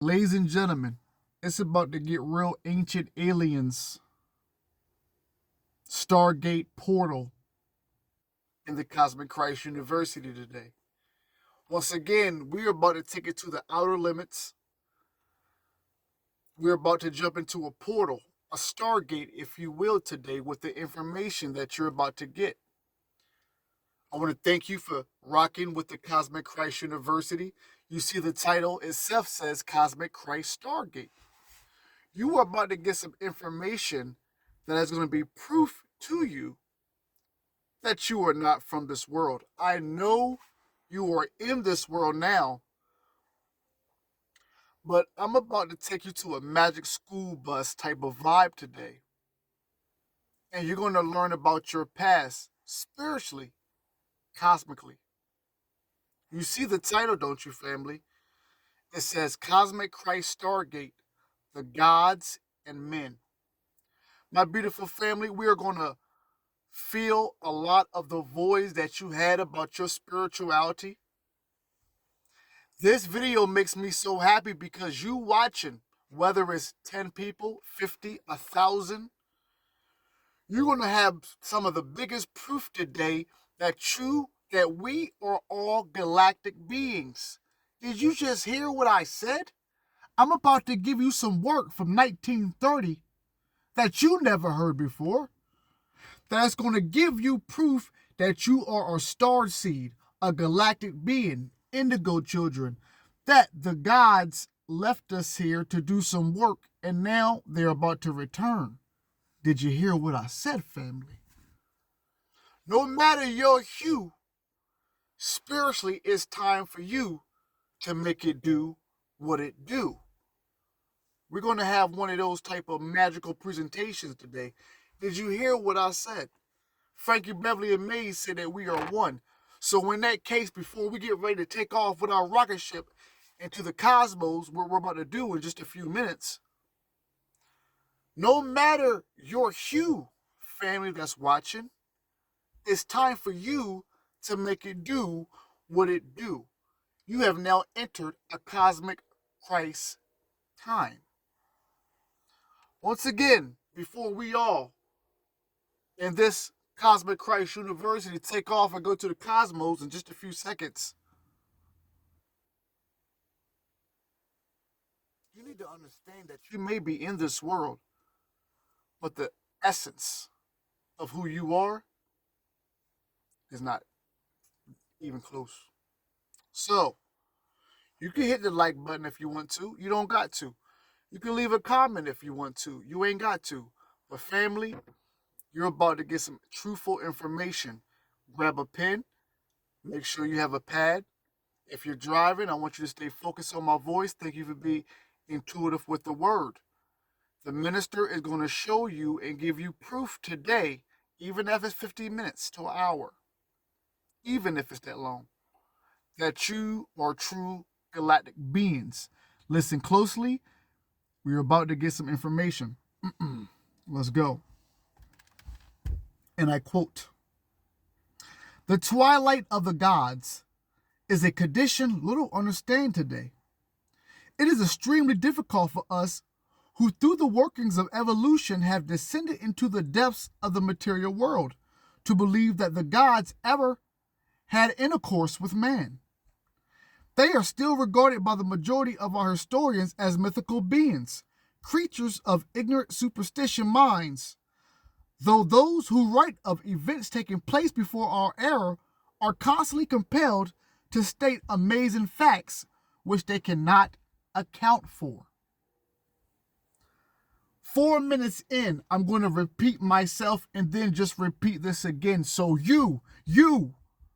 Ladies and gentlemen, it's about to get real ancient aliens, Stargate portal in the Cosmic Christ University today. Once again, we're about to take it to the outer limits. We're about to jump into a portal, a Stargate, if you will, today with the information that you're about to get. I want to thank you for rocking with the Cosmic Christ University. You see, the title itself says Cosmic Christ Stargate. You are about to get some information that is going to be proof to you that you are not from this world. I know you are in this world now, but I'm about to take you to a magic school bus type of vibe today. And you're going to learn about your past spiritually, cosmically. You see the title, don't you, family? It says Cosmic Christ Stargate, the gods and men. My beautiful family, we are going to feel a lot of the voids that you had about your spirituality. This video makes me so happy because you watching, whether it's 10 people, 50, 1,000, you're going to have some of the biggest proof today that we are all galactic beings. Did you just hear what I said? I'm about to give you some work from 1930 that you never heard before. That's going to give you proof that you are a star seed, a galactic being, indigo children, that the gods left us here to do some work and now they're about to return. Did you hear what I said, family? No matter your hue, spiritually it's time for you to make it do what it do. We're going to have one of those type of magical presentations today. Did you hear what I said? Frankie Beverly and Mays said that we are one. So in that case, before we get ready to take off with our rocket ship into the cosmos, what we're about to do in just a few minutes, no matter your hue, family that's watching, it's time for you to make it do what it do. You have now entered a cosmic Christ time. Once again, before we all in this Cosmic Christ University take off and go to the cosmos in just a few seconds, you need to understand that you may be in this world, but the essence of who you are is not even close. So, you can hit the like button if you want to. You don't got to. You can leave a comment if you want to. You ain't got to. But family, you're about to get some truthful information. Grab a pen. Make sure you have a pad. If you're driving, I want you to stay focused on my voice. Thank you for being intuitive with the word. The minister is going to show you and give you proof today, even if it's 15 minutes to an hour, even if it's that long, that you are true galactic beings. Listen closely. We're about to get some information. Let's go. And I quote, "The twilight of the gods is a condition little understand today. It is extremely difficult for us who through the workings of evolution have descended into the depths of the material world to believe that the gods ever had intercourse with man. They are still regarded by the majority of our historians as mythical beings, creatures of ignorant superstition minds, though those who write of events taking place before our era are constantly compelled to state amazing facts which they cannot account for." 4 minutes in, I'm going to repeat myself and then just repeat this again so you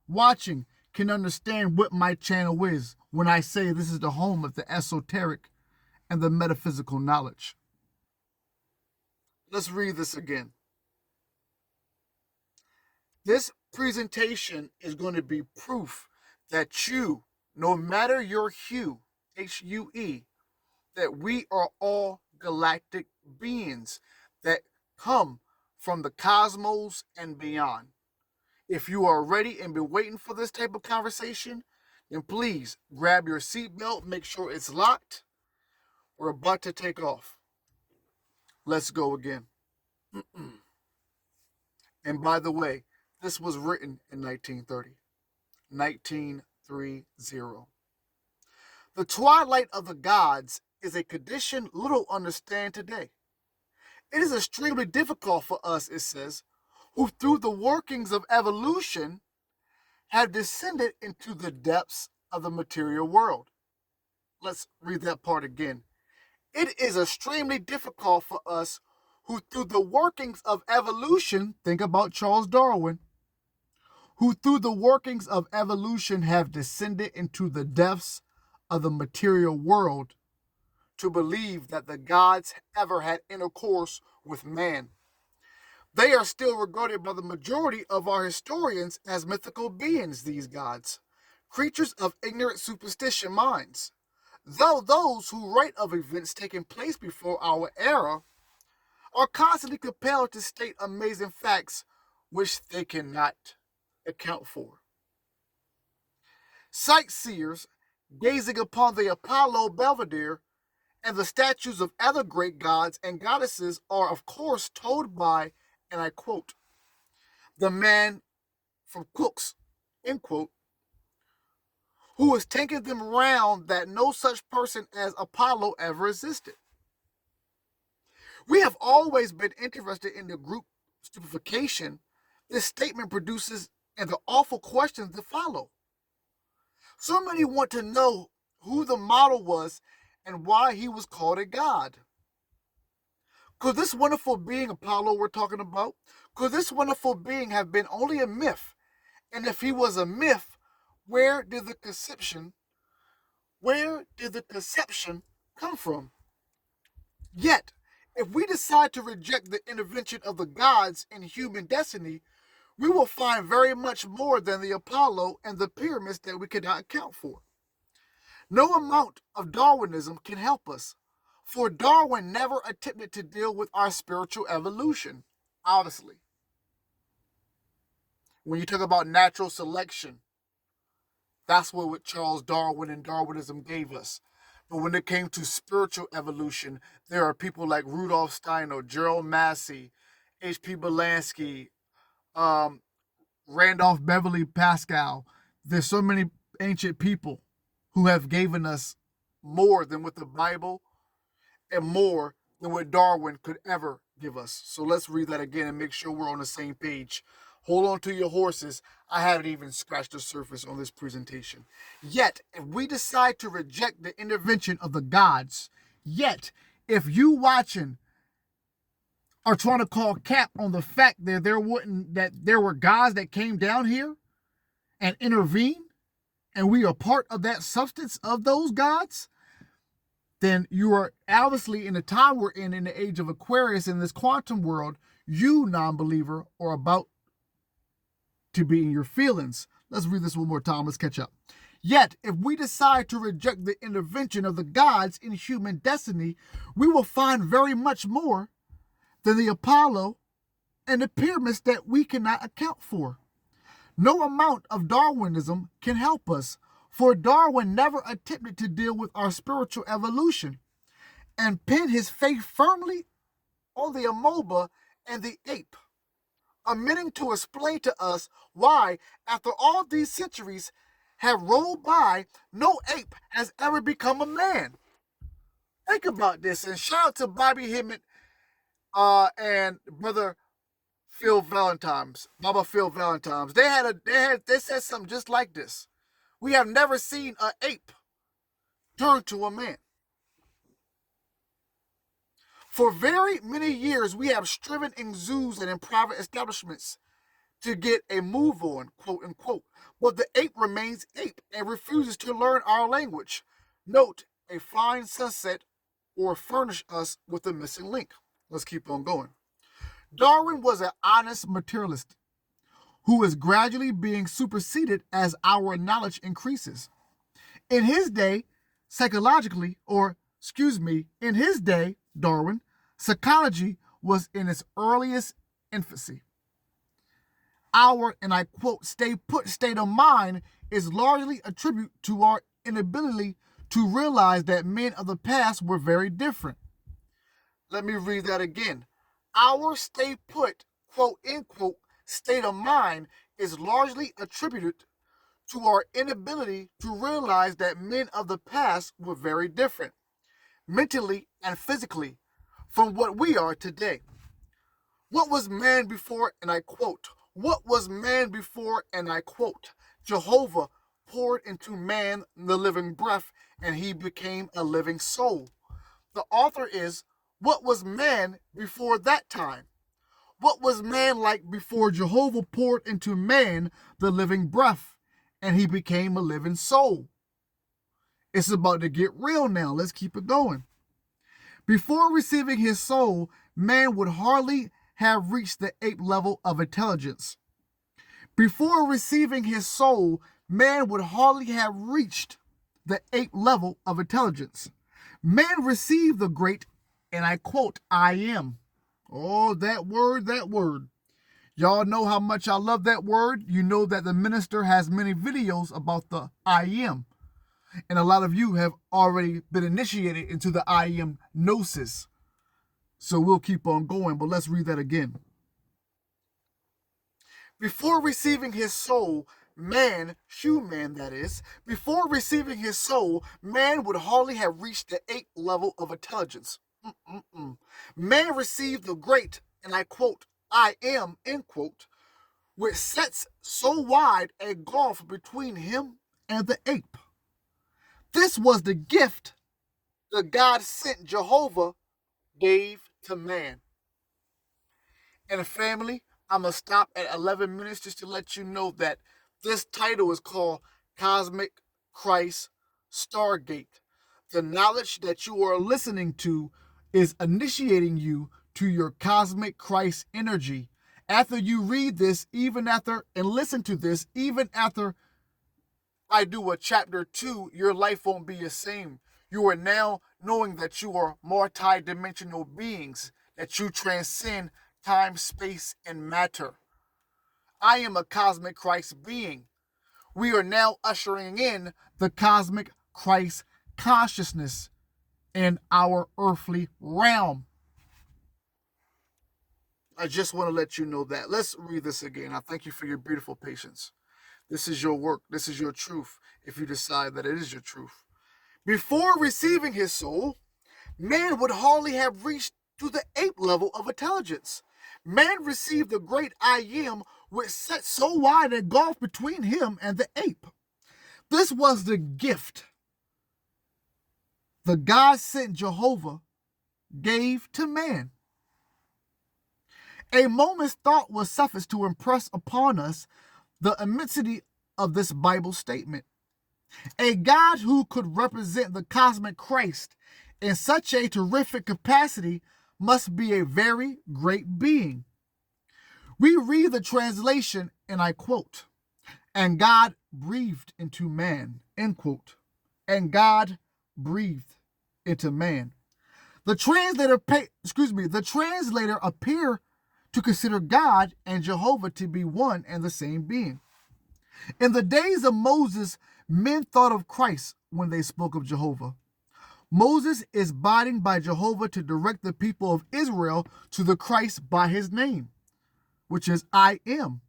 watching can understand what my channel is when I say this is the home of the esoteric and the metaphysical knowledge. Let's read this again. This presentation is going to be proof that you, no matter your hue, Hue, that we are all galactic beings that come from the cosmos and beyond. If you are ready and been waiting for this type of conversation, then please grab your seatbelt, make sure it's locked, We're about to take off. Let's go again. And by the way, this was written in 1930. 1930. The twilight of the gods is a condition little understand today. It is extremely difficult for us, it says, who through the workings of evolution have descended into the depths of the material world. Let's read that part again. It is extremely difficult for us who through the workings of evolution, think about Charles Darwin, who through the workings of evolution have descended into the depths of the material world, to believe that the gods ever had intercourse with man. They are still regarded by the majority of our historians as mythical beings, these gods, creatures of ignorant superstition minds. Though those who write of events taking place before our era are constantly compelled to state amazing facts which they cannot account for. Sightseers, gazing upon the Apollo Belvedere and the statues of other great gods and goddesses, are of course told by, and I quote, the man from Cook's, end quote, who is taking them round that no such person as Apollo ever existed. We have always been interested in the group stupefaction this statement produces and the awful questions that follow. So many want to know who the model was and why he was called a god. Could this wonderful being Apollo we're talking about, could this wonderful being have been only a myth? And if he was a myth, where did the conception come from? Yet, if we decide to reject the intervention of the gods in human destiny, we will find very much more than the Apollo and the pyramids that we cannot account for. No amount of Darwinism can help us, for Darwin never attempted to deal with our spiritual evolution, obviously. When you talk about natural selection, that's what Charles Darwin and Darwinism gave us. But when it came to spiritual evolution, there are people like Rudolf Steiner, Gerald Massey, H.P. Belansky, Randolph Beverly Pascal. There's so many ancient people who have given us more than what the Bible and more than what Darwin could ever give us. So let's read that again and make sure we're on the same page. Hold on to your horses. I haven't even scratched the surface on this presentation. Yet, if we decide to reject the intervention of the gods, yet, if you watching are trying to call cap on the fact that there were gods that came down here and intervened, and we are part of that substance of those gods, then you are obviously in the time we're in the age of Aquarius, in this quantum world, you non-believer are about to be in your feelings. Let's read this one more time. Let's catch up. Yet, if we decide to reject the intervention of the gods in human destiny, we will find very much more than the Apollo and the pyramids that we cannot account for. No amount of Darwinism can help us, for Darwin never attempted to deal with our spiritual evolution and pinned his faith firmly on the amoeba and the ape, omitting to explain to us why, after all these centuries have rolled by, no ape has ever become a man. Think about this, and shout out to Bobby Hemmett and brother Baba Phil Valentine's. They said something just like this. We have never seen an ape turn to a man. For very many years, we have striven in zoos and in private establishments to get a move on, quote unquote. But the ape remains ape and refuses to learn our language. Note a fine sunset or furnish us with a missing link. Let's keep on going. Darwin was an honest materialist who is gradually being superseded as our knowledge increases. In his day, Darwin, psychology was in its earliest infancy. Our, and I quote, stay put state of mind is largely a tribute to our inability to realize that men of the past were very different. Let me read that again. Our stay put, quote unquote, state of mind is largely attributed to our inability to realize that men of the past were very different, mentally and physically, from what we are today. What was man before, and I quote, what was man before, and I quote, Jehovah poured into man the living breath, and he became a living soul. The author is, what was man before that time? What was man like before Jehovah poured into man the living breath, and he became a living soul? It's about to get real now. Let's keep it going. Before receiving his soul, man would hardly have reached the ape level of intelligence. Before receiving his soul, man would hardly have reached the ape level of intelligence. Man received the great, and I quote, I am. Oh, that word, that word. Y'all know how much I love that word. You know that the minister has many videos about the I am. And a lot of you have already been initiated into the I am gnosis. So we'll keep on going, but let's read that again. Before receiving his soul, man, human that is, before receiving his soul, man would hardly have reached the eighth level of intelligence. Man received the great, and I quote, I am, end quote, which sets so wide a gulf between him and the ape. This was the gift that God sent Jehovah gave to man. And family, I'm going to stop at 11 minutes just to let you know that this title is called Cosmic Christ Stargate. The knowledge that you are listening to is initiating you to your cosmic Christ energy. After you read this, even after, and listen to this, even after I do a chapter 2, your life won't be the same. You are now knowing that you are multi-dimensional beings, that you transcend time, space, and matter. I am a cosmic Christ being. We are now ushering in the cosmic Christ consciousness in our earthly realm. I just want to let you know that. Let's read this again. I thank you for your beautiful patience. This is your work. This is your truth, if you decide that it is your truth. Before receiving his soul, man would hardly have reached to the ape level of intelligence. Man received the great I am, which set so wide a gulf between him and the ape. This was the gift the God sent Jehovah gave to man. A moment's thought was sufficed to impress upon us the immensity of this Bible statement. A God who could represent the cosmic Christ in such a terrific capacity must be a very great being. We read the translation, and I quote, and God breathed into man, end quote. And God breathed into man. The translator appear to consider God and Jehovah to be one and the same being. In the days of Moses, men thought of Christ when they spoke of Jehovah. Moses is biding by Jehovah to direct the people of Israel to the Christ by his name, which is I am.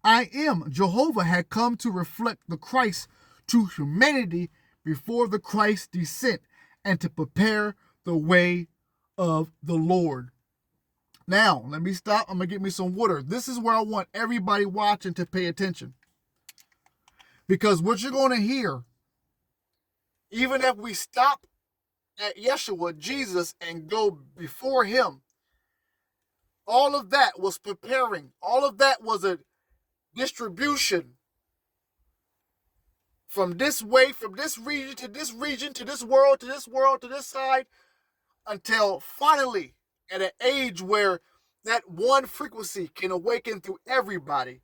I am. Jehovah had come to reflect the Christ to humanity before the Christ's descent and to prepare the way of the Lord. Now, let me stop. I'm going to get me some water. This is where I want everybody watching to pay attention. Because what you're going to hear, even if we stop at Yeshua, Jesus, and go before him, all of that was preparing. All of that was a distribution from this way, from this region, to this region, to this world, to this world, to this side, until finally at an age where that one frequency can awaken through everybody.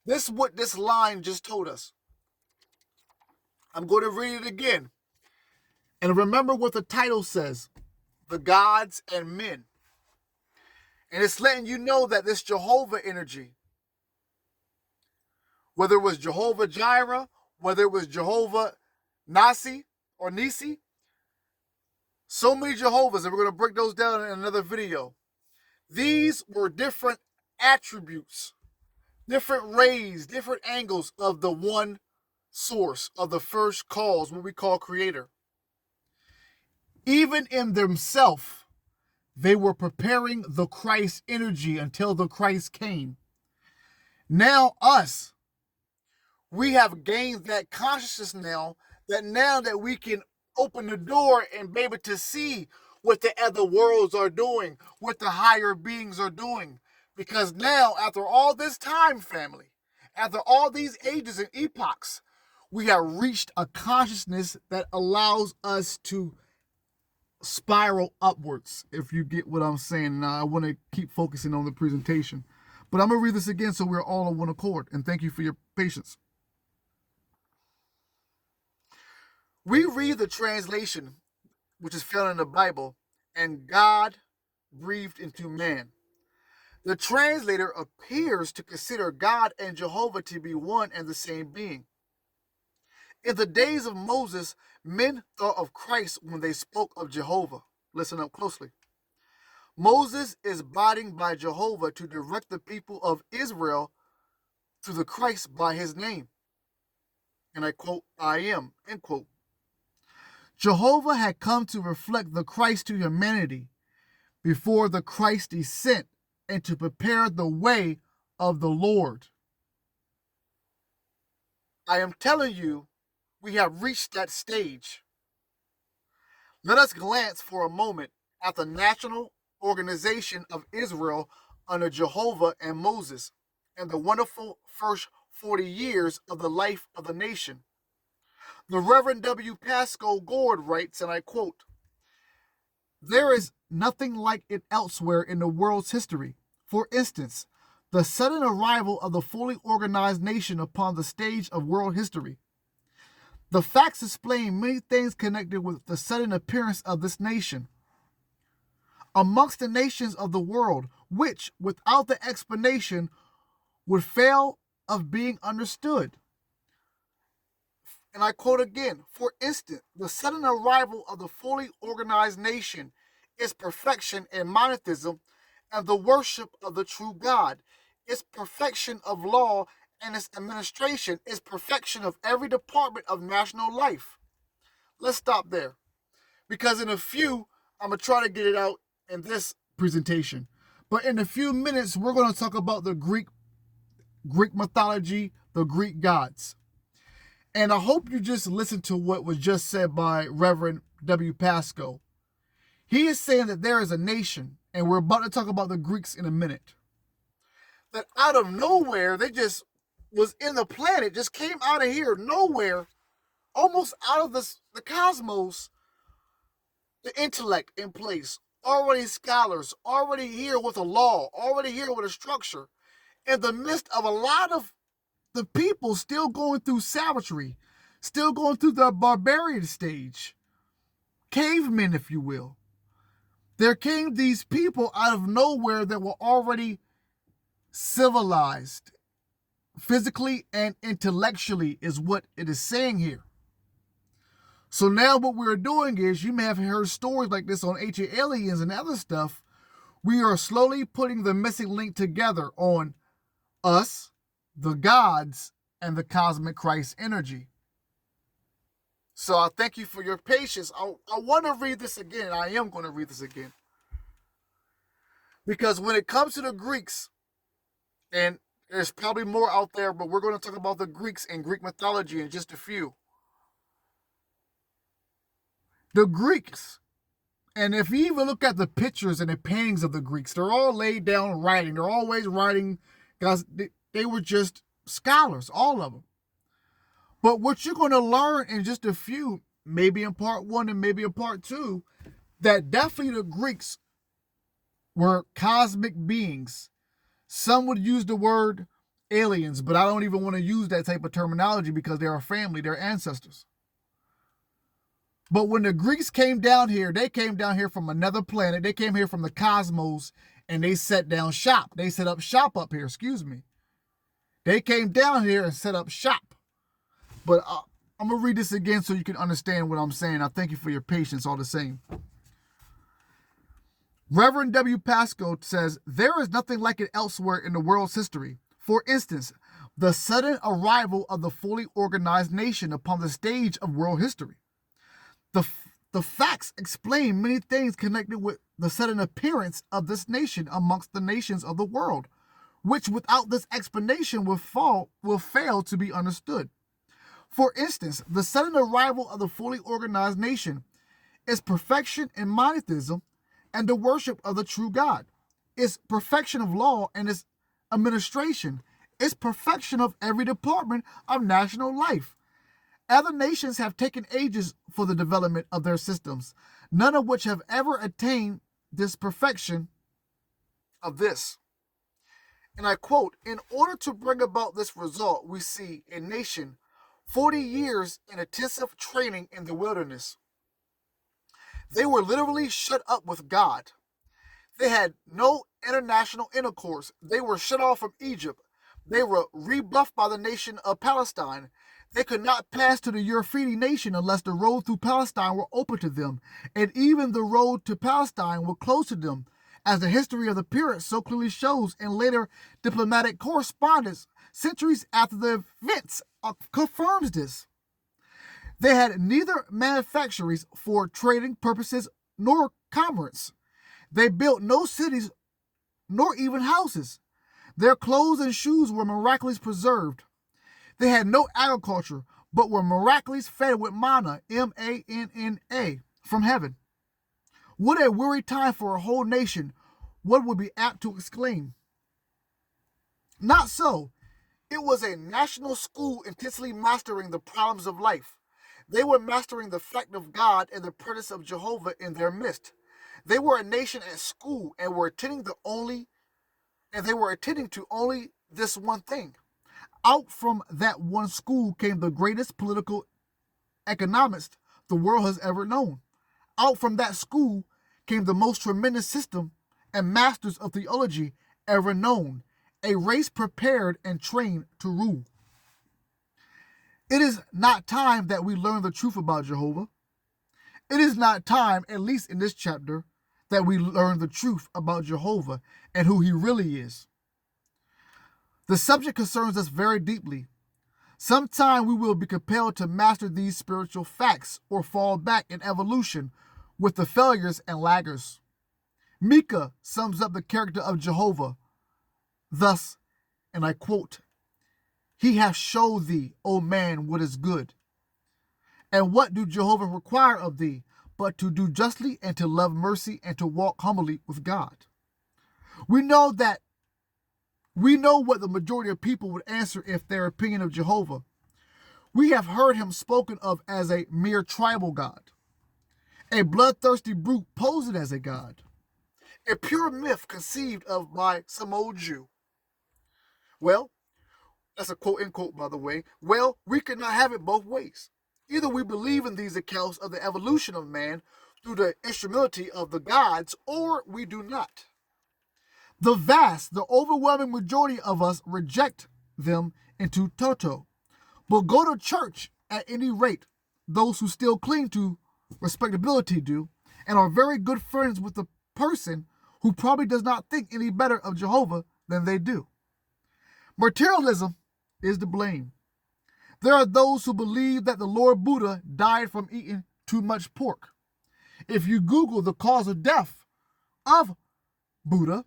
This is what this line just told us. I'm going to read it again. And remember what the title says, the gods and men. And it's letting you know that this Jehovah energy, whether it was Jehovah Jireh, whether it was Jehovah Nasi, or Nisi. So many Jehovah's, and we're going to break those down in another video. These were different attributes, different rays, different angles of the one source, of the first cause, what we call creator. Even in themselves, they were preparing the Christ energy until the Christ came. Now us, we have gained that consciousness now that we can open the door and be able to see what the other worlds are doing, what the higher beings are doing. Because now, after all this time, family, after all these ages and epochs, we have reached a consciousness that allows us to spiral upwards, if you get what I'm saying. Now, I want to keep focusing on the presentation. But I'm going to read this again so we're all on one accord. And thank you for your patience. We read the translation, which is found in the Bible, and God breathed into man. The translator appears to consider God and Jehovah to be one and the same being. In the days of Moses, men thought of Christ when they spoke of Jehovah. Listen up closely. Moses is bodied by Jehovah to direct the people of Israel to the Christ by his name. And I quote, I am, end quote. Jehovah had come to reflect the Christ to humanity before the Christ descent and to prepare the way of the Lord. I am telling you, we have reached that stage. Let us glance for a moment at the national organization of Israel under Jehovah and Moses and the wonderful first 40 years of the life of the nation. The Reverend W. Pascoe Gord writes, and I quote, "There is nothing like it elsewhere in the world's history. For instance, the sudden arrival of the fully organized nation upon the stage of world history. The facts explain many things connected with the sudden appearance of this nation. Amongst the nations of the world, which, without the explanation, would fail of being understood." And I quote again, "For instance, the sudden arrival of the fully organized nation is perfection in monotheism and the worship of the true God. Its perfection of law and its administration is perfection of every department of national life." Let's stop there. Because in a few, I'm going to try to get it out in this presentation. But in a few minutes, we're going to talk about the Greek mythology, the Greek gods. And I hope you just listened to what was just said by Reverend W. Pascoe. He is saying that there is a nation, and we're about to talk about the Greeks in a minute, that out of nowhere, they just was in the planet, just came out of here, nowhere, almost out of the cosmos, the intellect in place, already scholars, already here with a law, already here with a structure, in the midst of a lot of the people still going through savagery, still going through the barbarian stage, cavemen, if you will. There came these people out of nowhere that were already civilized, physically and intellectually, is what it is saying here. So now what we're doing is, you may have heard stories like this on Ancient Aliens and other stuff. We are slowly putting the missing link together on us, the gods, and the cosmic Christ energy. So I thank you for your patience. I want to read this again. I am going to read this again. Because when it comes to the Greeks, and there's probably more out there, but we're going to talk about the Greeks and Greek mythology in just a few. The Greeks, and if you even look at the pictures and the paintings of the Greeks, they're all laid down writing. They're always writing, because they were just scholars, all of them. But what you're going to learn in just a few, maybe in part 1 and maybe in part 2, that definitely the Greeks were cosmic beings. Some would use the word aliens, but I don't even want to use that type of terminology because they're a family, they're ancestors. But when the Greeks came down here, they came down here from another planet. They came here from the cosmos, and they set down shop. They set up shop up here, excuse me. They came down here and set up shop. But I'm going to read this again so you can understand what I'm saying. I thank you for your patience all the same. Reverend W. Pascoe says, there is nothing like it elsewhere in the world's history. For instance, the sudden arrival of the fully organized nation upon the stage of world history. The facts explain many things connected with the sudden appearance of this nation amongst the nations of the world, which without this explanation will fail to be understood. For instance, the sudden arrival of the fully organized nation is perfection in monotheism and the worship of the true God. It's perfection of law and its administration. It's perfection of every department of national life. Other nations have taken ages for the development of their systems, none of which have ever attained this perfection of this. And I quote, in order to bring about this result, we see a nation 40 years in intensive training in the wilderness. They were literally shut up with God. They had no international intercourse. They were shut off from Egypt. They were rebuffed by the nation of Palestine. They could not pass to the Euphrates nation unless the road through Palestine were open to them, and even the road to Palestine were closed to them, as the history of the pyramids so clearly shows in later diplomatic correspondence centuries after the events confirms this. They had neither manufactories for trading purposes nor commerce. They built no cities nor even houses. Their clothes and shoes were miraculously preserved. They had no agriculture, but were miraculously fed with manna, M-A-N-N-A, from heaven. What a weary time for a whole nation, one would be apt to exclaim. Not so. It was a national school intensely mastering the problems of life. They were mastering the fact of God and the presence of Jehovah in their midst. They were a nation at school and were attending to only this one thing. Out from that one school came the greatest political economist the world has ever known. Out from that school came the most tremendous system and masters of theology ever known, a race prepared and trained to rule. It is not time that we learn the truth about Jehovah. It is not time, at least in this chapter, that we learn the truth about Jehovah and who he really is. The subject concerns us very deeply. Sometime we will be compelled to master these spiritual facts or fall back in evolution with the failures and laggards. Micah sums up the character of Jehovah thus, and I quote, he hath showed thee, O man, what is good. And what do Jehovah require of thee, but to do justly and to love mercy and to walk humbly with God? We know what the majority of people would answer if their opinion of Jehovah. We have heard him spoken of as a mere tribal god, a bloodthirsty brute posing as a god, a pure myth conceived of by some old Jew. Well, that's a quote, end quote, by the way. Well, we cannot have it both ways. Either we believe in these accounts of the evolution of man through the instrumentality of the gods, or we do not. The overwhelming majority of us reject them into toto, but go to church at any rate. Those who still cling to respectability do, and are very good friends with the person who probably does not think any better of Jehovah than they do. Materialism is to blame. There are those who believe that the Lord Buddha died from eating too much pork. If you Google the cause of death of Buddha,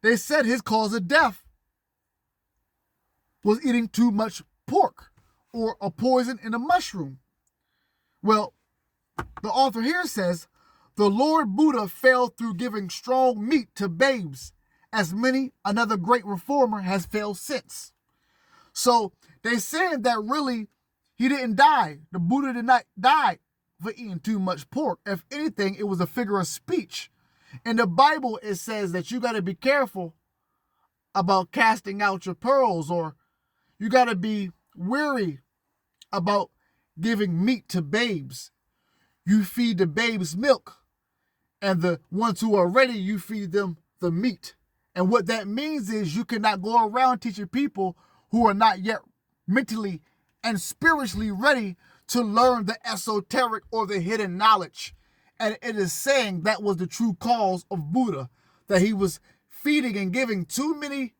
they said his cause of death was eating too much pork or a poison in a mushroom. Well, the author here says the Lord Buddha failed through giving strong meat to babes, as many another great reformer has failed since. So they're saying that really he didn't die. The Buddha did not die for eating too much pork. If anything, it was a figure of speech. In the Bible, it says that you got to be careful about casting out your pearls, or you got to be wary about giving meat to babes. You feed the babes milk, and the ones who are ready, you feed them the meat. And what that means is you cannot go around teaching people who are not yet mentally and spiritually ready to learn the esoteric or the hidden knowledge. And it is saying that was the true cause of Buddha, that he was feeding and giving too many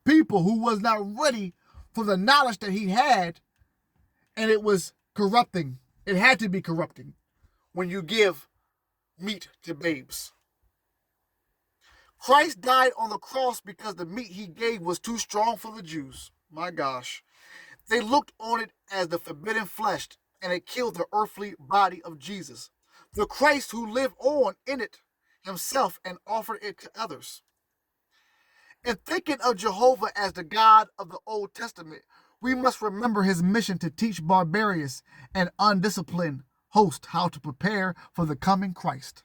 people who was not ready for the knowledge that he had, and it was corrupting. It had to be corrupting when you give meat to babes. Christ died on the cross because the meat he gave was too strong for the Jews. My gosh. They looked on it as the forbidden flesh, and it killed the earthly body of Jesus, the Christ who lived on in it himself and offered it to others. In thinking of Jehovah as the God of the Old Testament, we must remember his mission to teach barbarous and undisciplined hosts how to prepare for the coming Christ.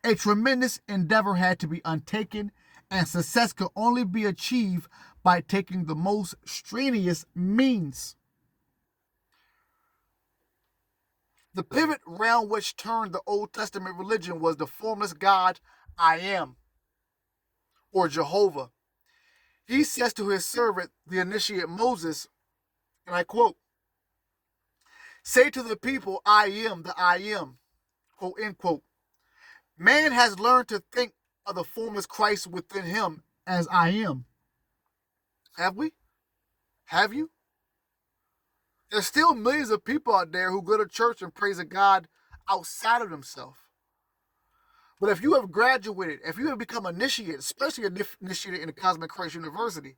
A tremendous endeavor had to be undertaken, and success could only be achieved by taking the most strenuous means. The pivot round which turned the Old Testament religion was the formless God I Am, or Jehovah. He says to his servant, the initiate Moses, and I quote, "Say to the people, I am the I am," quote, end quote. Man has learned to think of the formless Christ within him as I am. Have we? Have you? There's still millions of people out there who go to church and praise a God outside of himself. But if you have graduated, if you have become initiated, especially initiated in the Cosmic Christ University,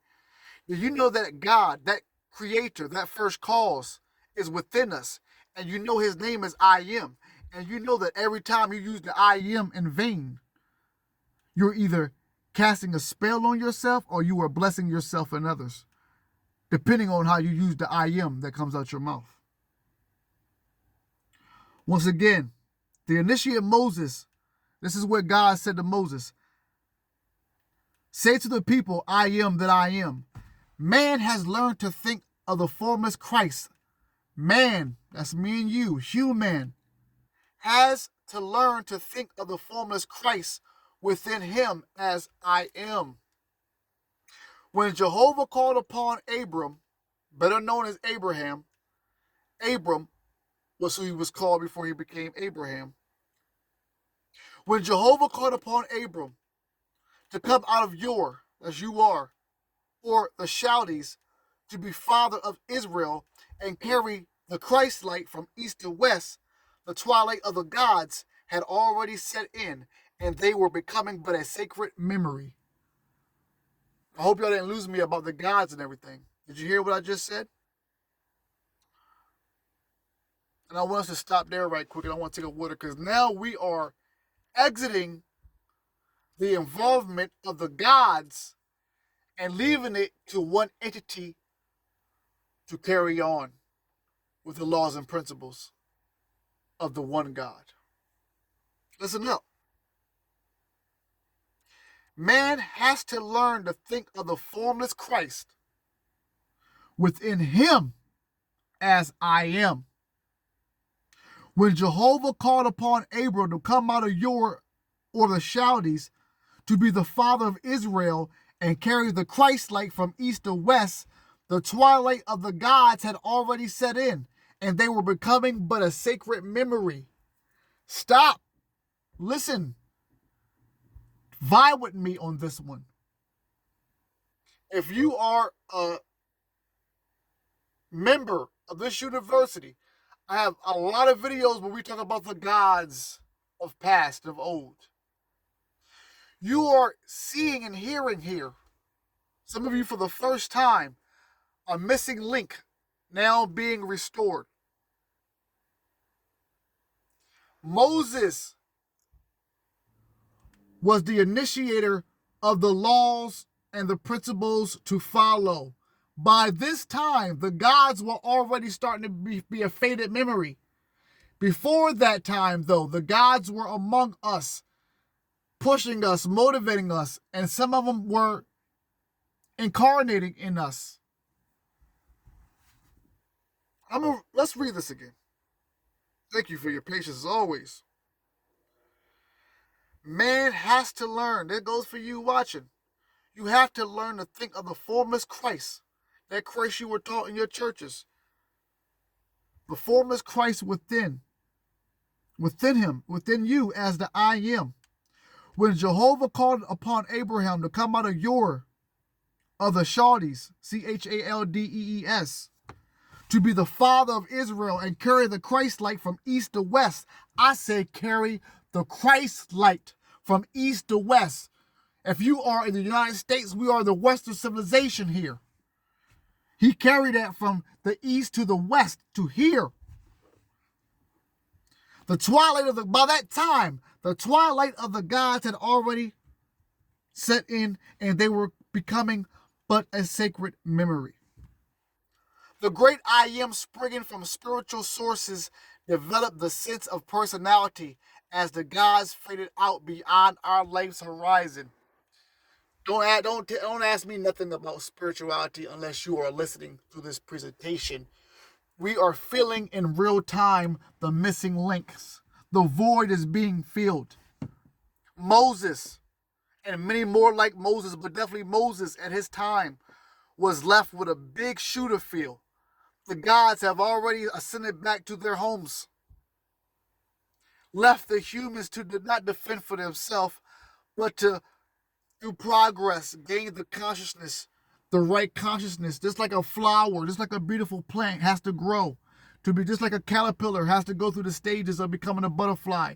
you know that God, that creator, that first cause is within us. And you know his name is I Am. And you know that every time you use the I Am in vain, you're either casting a spell on yourself or you are blessing yourself and others, depending on how you use the I Am that comes out your mouth. Once again, the initiate Moses, this is what God said to Moses. Say to the people, I am that I am. Man has learned to think of the formless Christ. Man, that's me and you, human, has to learn to think of the formless Christ within him as I am. When Jehovah called upon Abram, better known as Abraham, Abram was who he was called before he became Abraham. When Jehovah called upon Abram to come out of Ur, as you are, or the Chaldees, to be father of Israel and carry the Christ light from east to west, the twilight of the gods had already set in, and they were becoming but a sacred memory. I hope y'all didn't lose me about the gods and everything. Did you hear what I just said? And I want us to stop there right quick, and I want to take a water, because now we are exiting the involvement of the gods and leaving it to one entity to carry on with the laws and principles of the one God. Listen up. Man has to learn to think of the formless Christ within him as I am. When Jehovah called upon Abram to come out of Ur or the Chaldees to be the father of Israel and carry the Christ light from east to west, the twilight of the gods had already set in, and they were becoming but a sacred memory. Stop. Listen. Vibe with me on this one. If you are a member of this university, I have a lot of videos where we talk about the gods of past, of old. You are seeing and hearing here, some of you for the first time, a missing link now being restored. Moses was the initiator of the laws and the principles to follow. By this time, the gods were already starting to be a faded memory. Before that time, though, the gods were among us, pushing us, motivating us, and some of them were incarnating in us. Let's read this again. Thank you for your patience as always. Man has to learn. That goes for you watching. You have to learn to think of the formless Christ that Christ you were taught in your churches. The formless Christ within him, within you as the I am. When Jehovah called upon Abraham to come out of Ur of the Chaldees, Chaldees, to be the father of Israel and carry the Christ light from east to west. I say carry the Christ light from east to west. If you are in the United States, we are the Western civilization here. He carried that from the east to the west to here. By that time, the twilight of the gods had already set in, and they were becoming but a sacred memory. The great I am, springing from spiritual sources, developed the sense of personality as the gods faded out beyond our life's horizon. Don't ask me nothing about spirituality unless you are listening to this presentation. We are filling in real time the missing links. The void is being filled. Moses, and many more like Moses, but definitely Moses at his time, was left with a big shoe to fill. The gods have already ascended back to their homes, left the humans to not defend for themselves, but to, through progress, gain the consciousness, the right consciousness. Just like a flower, just like a beautiful plant has to grow, to be just like a caterpillar has to go through the stages of becoming a butterfly.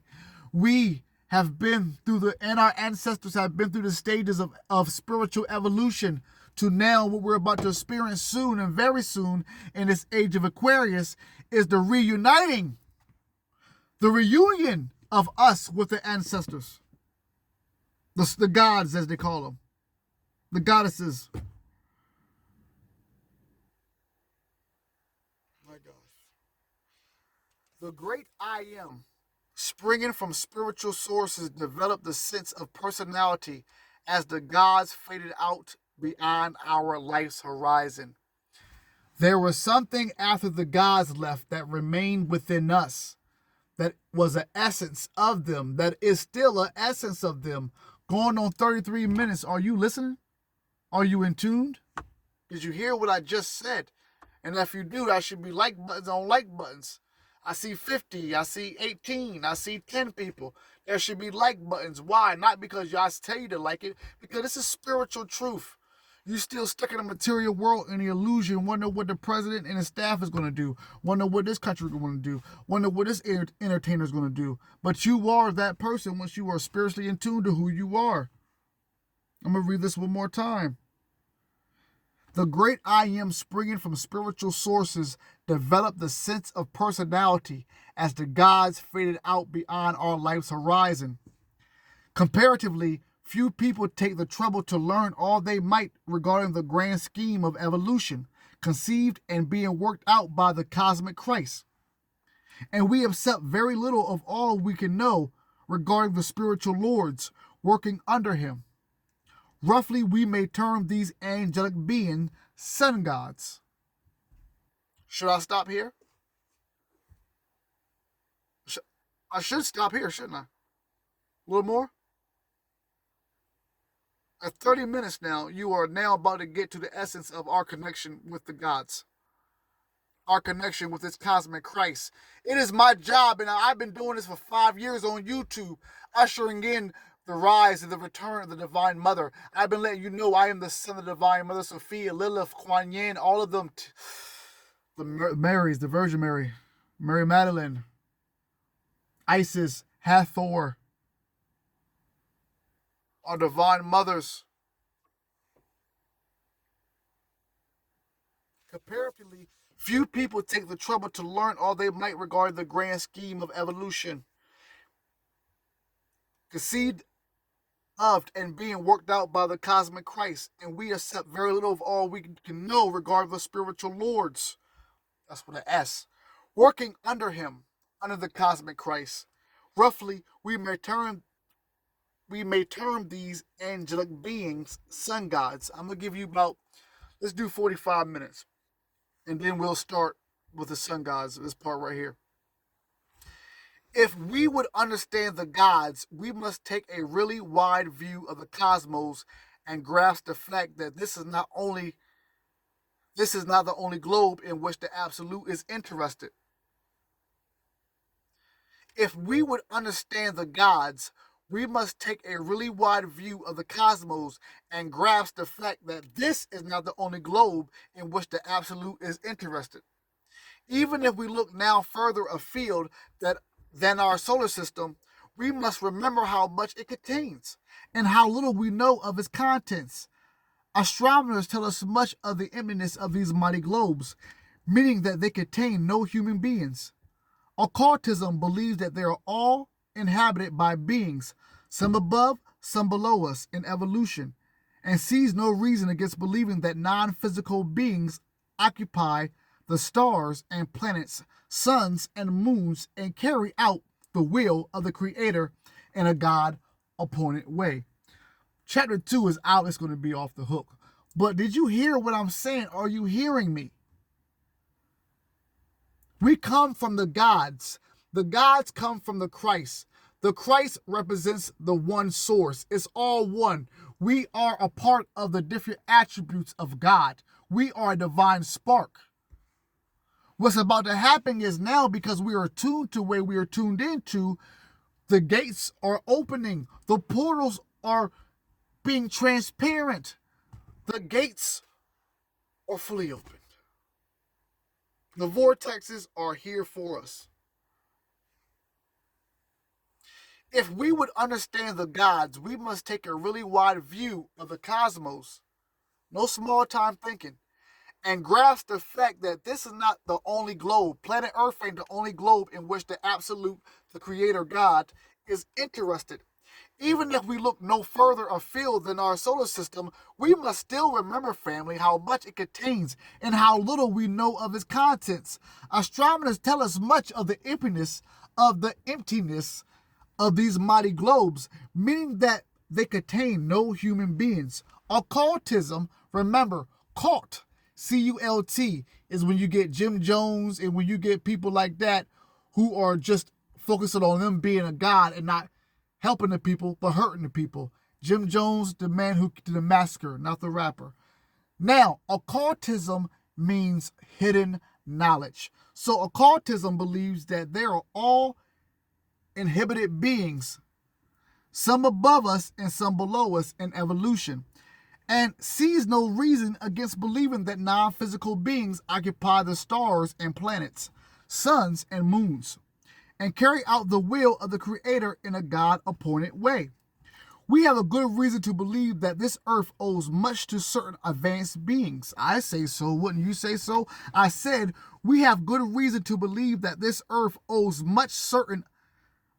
We have been through and our ancestors have been through the stages of spiritual evolution to now what we're about to experience soon and very soon in this age of Aquarius is the reuniting, the reunion of us with the ancestors. The gods, as they call them. The goddesses. My gosh. The great I am, springing from spiritual sources, developed the sense of personality as the gods faded out beyond our life's horizon. There was something after the gods left that remained within us, that was an essence of them, that is still an essence of them. Going on 33 minutes. Are you listening? Are you in tune? Did you hear what I just said? And if you do, I should be like buttons on like buttons. I see 50, I see 18, I see 10 people. There should be like buttons. Why? Not because y'all tell you to like it, because this is spiritual truth. You still stuck in the material world in the illusion, wonder what the president and his staff is going to do, wonder what this country is going to do, wonder what this entertainer is going to do. But you are that person once you are spiritually in tune to who you are. I'm going to read this one more time. The great I am, springing from spiritual sources, developed the sense of personality as the gods faded out beyond our life's horizon. Comparatively, few people take the trouble to learn all they might regarding the grand scheme of evolution, conceived and being worked out by the cosmic Christ. And we accept very little of all we can know regarding the spiritual lords working under him. Roughly, we may term these angelic beings sun gods. Should I stop here? I should stop here, shouldn't I? A little more? At 30 minutes now, you are now about to get to the essence of our connection with the gods. Our connection with this cosmic Christ. It is my job, and I've been doing this for 5 years on YouTube, ushering in the rise and the return of the Divine Mother. I've been letting you know I am the son of the Divine Mother, Sophia, Lilith, Kuan Yin, all of them. The Marys, the Virgin Mary, Mary Magdalene, Isis, Hathor, our Divine Mothers. Comparatively, few people take the trouble to learn all they might regarding the grand scheme of evolution, conceived of and being worked out by the cosmic Christ, and we accept very little of all we can know regarding the spiritual lords. That's with an S. Working under him, under the cosmic Christ. Roughly, we may term these angelic beings sun gods. I'm gonna give you let's do 45 minutes, and then we'll start with the sun gods. This part right here. If we would understand the gods, we must take a really wide view of the cosmos and grasp the fact that this is not only this is not the only globe in which the absolute is interested. If we would understand the gods, we must take a really wide view of the cosmos and grasp the fact that this is not the only globe in which the absolute is interested. Even if we look now further afield than our solar system, we must remember how much it contains and how little we know of its contents. Astronomers tell us much of the emptiness of these mighty globes, meaning that they contain no human beings. Occultism believes that they are all inhabited by beings, some above, some below us in evolution, and sees no reason against believing that non physical beings occupy the stars and planets, suns and moons, and carry out the will of the Creator in a God appointed way. Chapter 2 is out, it's going to be off the hook. But did you hear what I'm saying? Are you hearing me? We come from the gods. The gods come from the Christ. The Christ represents the one source. It's all one. We are a part of the different attributes of God. We are a divine spark. What's about to happen is now, because we are tuned to where we are tuned into, the gates are opening. The portals are being transparent. The gates are fully opened. The vortexes are here for us. If we would understand the gods, we must take a really wide view of the cosmos, no small time thinking, and grasp the fact that this is not the only globe. Planet Earth ain't the only globe in which the absolute, the Creator God, is interested. Even if we look no further afield than our solar system, we must still remember, family, how much it contains and how little we know of its contents. Astronomers tell us much of the emptiness of these mighty globes, meaning that they contain no human beings. Occultism, remember, cult, C-U-L-T, is when you get Jim Jones and when you get people like that who are just focusing on them being a god and not helping the people, but hurting the people. Jim Jones, the man who did the massacre, not the rapper. Now, occultism means hidden knowledge. So occultism believes that there are all inhibited beings, some above us and some below us in evolution, and sees no reason against believing that non-physical beings occupy the stars and planets, suns and moons, and carry out the will of the Creator in a God-appointed way. We have a good reason to believe that this earth owes much to certain advanced beings. I say so. Wouldn't you say so? I said we have good reason to believe that this earth owes much certain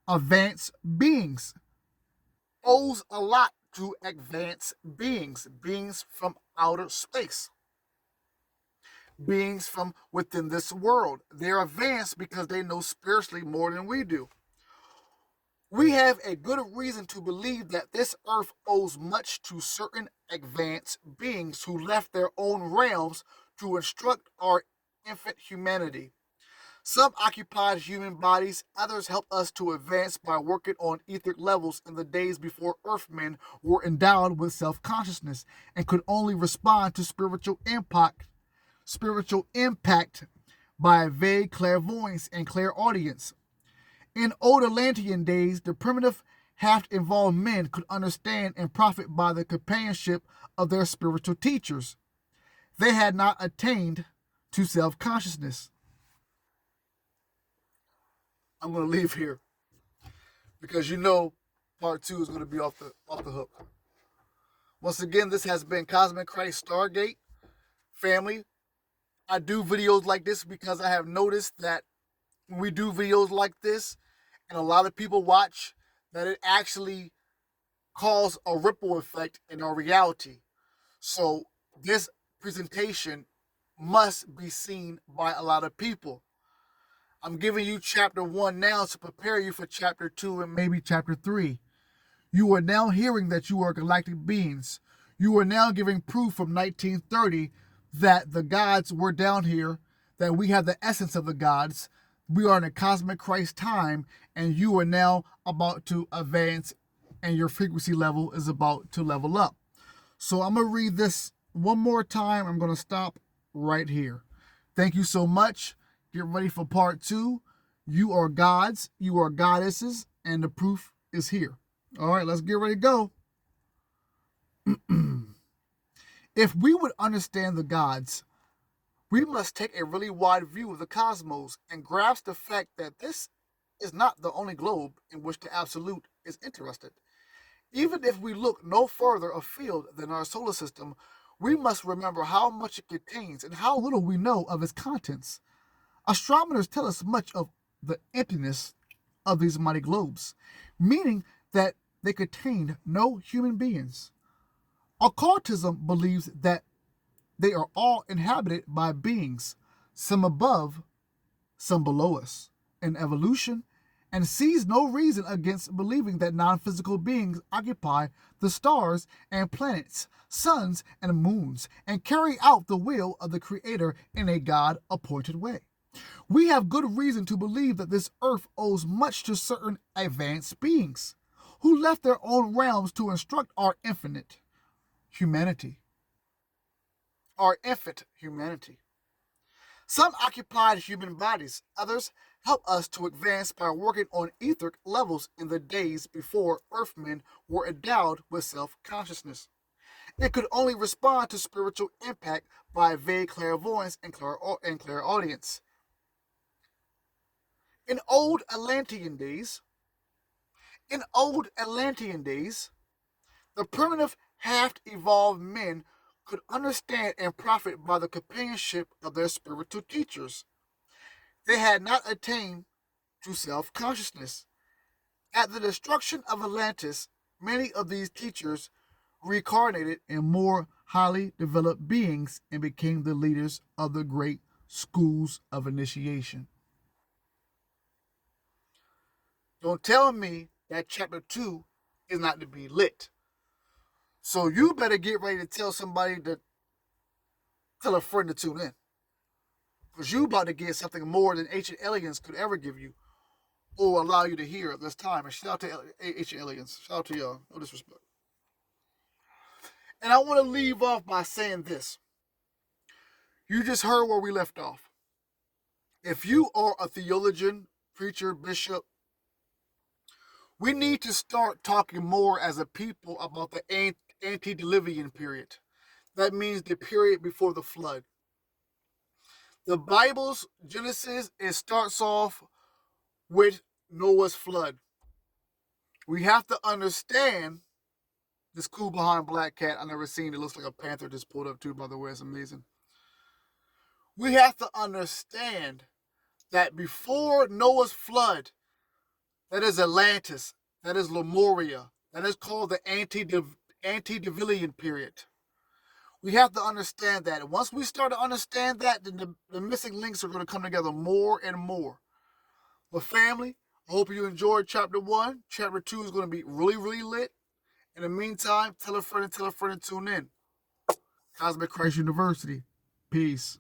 advanced beings. Owes a lot to advanced beings. Beings from outer space. Beings from within this world. They're advanced because they know spiritually more than we do. We have a good reason to believe that this earth owes much to certain advanced beings who left their own realms to instruct our infant humanity. Some occupied human bodies, others helped us to advance by working on etheric levels in the days before Earthmen were endowed with self-consciousness and could only respond to spiritual impact by a vague clairvoyance and clairaudience. In old Atlantean days, the primitive, half-involved men could understand and profit by the companionship of their spiritual teachers. They had not attained to self-consciousness. I'm going to leave here because you know part 2 is going to be off the hook. Once again, this has been Cosmic Christ Stargate. Family, I do videos like this because I have noticed that when we do videos like this and a lot of people watch, that it actually causes a ripple effect in our reality. So this presentation must be seen by a lot of people. I'm giving you chapter 1 now to prepare you for chapter 2 and maybe chapter 3. You are now hearing that you are galactic beings. You are now giving proof from 1930 that the gods were down here, that we have the essence of the gods. We are in a cosmic Christ time, and you are now about to advance, and your frequency level is about to level up. So I'm going to read this one more time. I'm going to stop right here. Thank you so much. Get ready for part 2. You are gods, you are goddesses, and the proof is here. All right, let's get ready to go. If we would understand the gods, we must take a really wide view of the cosmos and grasp the fact that this is not the only globe in which the Absolute is interested. Even if we look no further afield than our solar system, we must remember how much it contains and how little we know of its contents. Astronomers tell us much of the emptiness of these mighty globes, meaning that they contain no human beings. Occultism believes that they are all inhabited by beings, some above, some below us, in evolution, and sees no reason against believing that non physical beings occupy the stars and planets, suns and moons, and carry out the will of the Creator in a God appointed way. We have good reason to believe that this earth owes much to certain advanced beings who left their own realms to instruct our infinite humanity. Our infant humanity. Some occupied human bodies, others help us to advance by working on etheric levels in the days before Earthmen were endowed with self consciousness. It could only respond to spiritual impact by vague clairvoyance and clairaudience. In old Atlantean days, in old Atlantean days, the primitive half-evolved men could understand and profit by the companionship of their spiritual teachers. They had not attained to self-consciousness. At the destruction of Atlantis, many of these teachers reincarnated in more highly developed beings and became the leaders of the great schools of initiation. Don't tell me that chapter 2 is not to be lit. So you better get ready to tell somebody to tell a friend to tune in. Because you about to get something more than ancient aliens could ever give you or allow you to hear at this time. And shout out to ancient aliens. Shout out to y'all. No disrespect. And I want to leave off by saying this. You just heard where we left off. If you are a theologian, preacher, bishop, we need to start talking more as a people about the antediluvian period. That means the period before the flood. The Bible's Genesis, it starts off with Noah's flood. We have to understand this cool behind black cat I never seen. It looks like a panther just pulled up too, by the way. It's amazing. We have to understand that before Noah's flood, that is Atlantis, that is Lemuria, that is called the antediluvian period. We have to understand that. And once we start to understand that, then the missing links are going to come together more and more. But family, I hope you enjoyed chapter 1. Chapter 2 is going to be really, really lit. In the meantime, tell a friend and tune in. Cosmic Christ University. Peace.